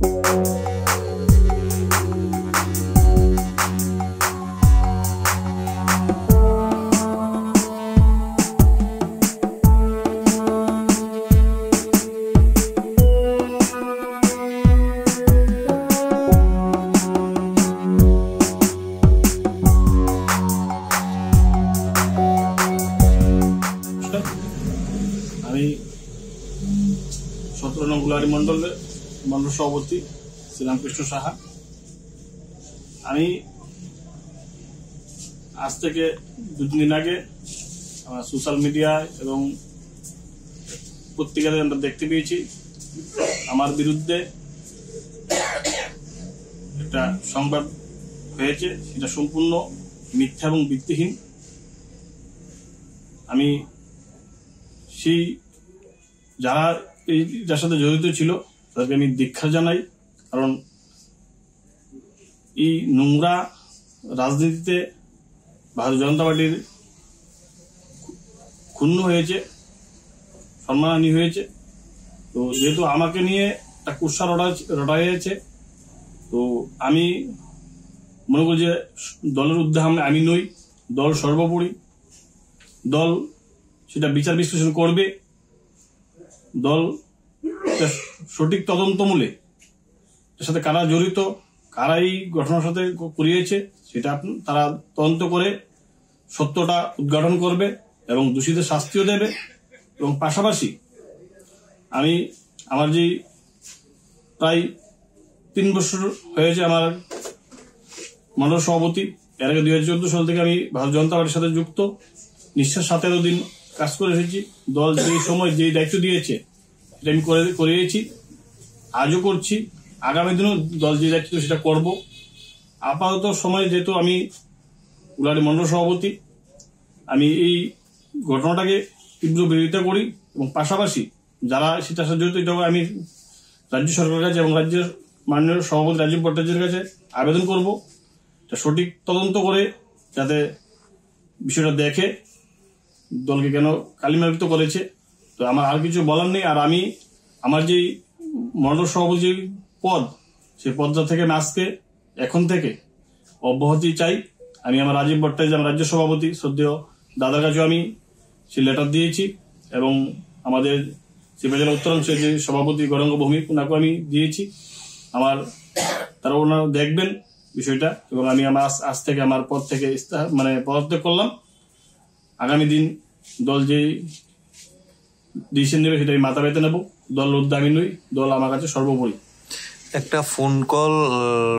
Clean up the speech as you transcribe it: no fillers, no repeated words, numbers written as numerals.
আমি 17 নং গুলারি মন্ডল সভাপতি শ্রীরামকৃষ্ণ সাহা। আমি আজ থেকে 2 দিন আগে সোশ্যাল মিডিয়ায় এবং পত্রিকাতে আমরা দেখতে পেয়েছি আমার বিরুদ্ধে একটা সংবাদ হয়েছে, সেটা সম্পূর্ণ মিথ্যা এবং ভিত্তিহীন। আমি সেই যারা যার সাথে জড়িত ছিল তাদেরকে আমি ধিক্কার জানাই, কারণ এই নোংরা রাজনীতিতে ভারতীয় জনতা পার্টির ক্ষুণ্ণ হয়েছে, সম্মানহানি হয়েছে। তো যেহেতু আমাকে নিয়ে একটা কুৎসা রটা হয়েছে, তো আমি মনে করি যে দলের ঊর্ধ্বে আমি নই, দল সর্বোপরি। দল সেটা বিচার বিশ্লেষণ করবে, দল সঠিক তদন্তমূলে এর সাথে কারা জড়িত, কারা এই ঘটনার সাথে করিয়েছে সেটা তারা তদন্ত করে সত্যটা উদ্ঘাটন করবে এবং দোষীদের শাস্তিও দেবে। এবং পাশাপাশি আমি আমার যে প্রায় 3 বছর হয়েছে আমার মন্ডল সভাপতি, এর আগে 2014 সাল থেকে আমি ভারতীয় জনতা পার্টির সাথে যুক্ত, নিঃশ্বাস 17 দিন কাজ করে এসেছি। দল যে সময় যে দায়িত্ব দিয়েছে সেটা আমি করিয়েছি, আজও করছি, আগামী দিনও দল যে দায়িত্ব সেটা করব। আপাতত সময় যেহেতু আমি গুলারি মন্ডল সভাপতি, আমি এই ঘটনাটাকে তীব্র বিরোধিতা করি এবং পাশাপাশি যারা সেটার সাথে জড়িত আমি রাজ্য সরকারের কাছে এবং রাজ্যের মাননীয় সভাপতি রাজীব ভট্টাচার্যের কাছে আবেদন করব সঠিক তদন্ত করে যাতে বিষয়টা দেখে দলকে কেন কালিমালিপ্ত করেছে। তো আমার আর কিছু বলার নেই। আর আমি আমার যে মন্ডল সভাপতি পদ, সেই পদটা থেকে আমি আজকে এখন থেকে অব্যাহতি চাই। আমি আমার রাজীব ভট্টাচার্য, আমার রাজ্য সভাপতি শ্রদ্ধেয় দাদার কাছেও আমি সেই লেটার দিয়েছি এবং আমাদের সিপাহী জেলা উত্তরাংশের যে সভাপতি গৌরাঙ্গ ভৌমিক, ওনাকেও আমি দিয়েছি। ওনারা দেখবেন বিষয়টা এবং আমি আমার আজ থেকে আমার পদ থেকে পদত্যাগ করলাম। আগামী দিন দল যে ডিসিশন নেবে সেটা আমি মাথা পেতে নেব। দল উদ্যমী নই, দল আমার কাছে সর্বোপরি। একটা ফোন কল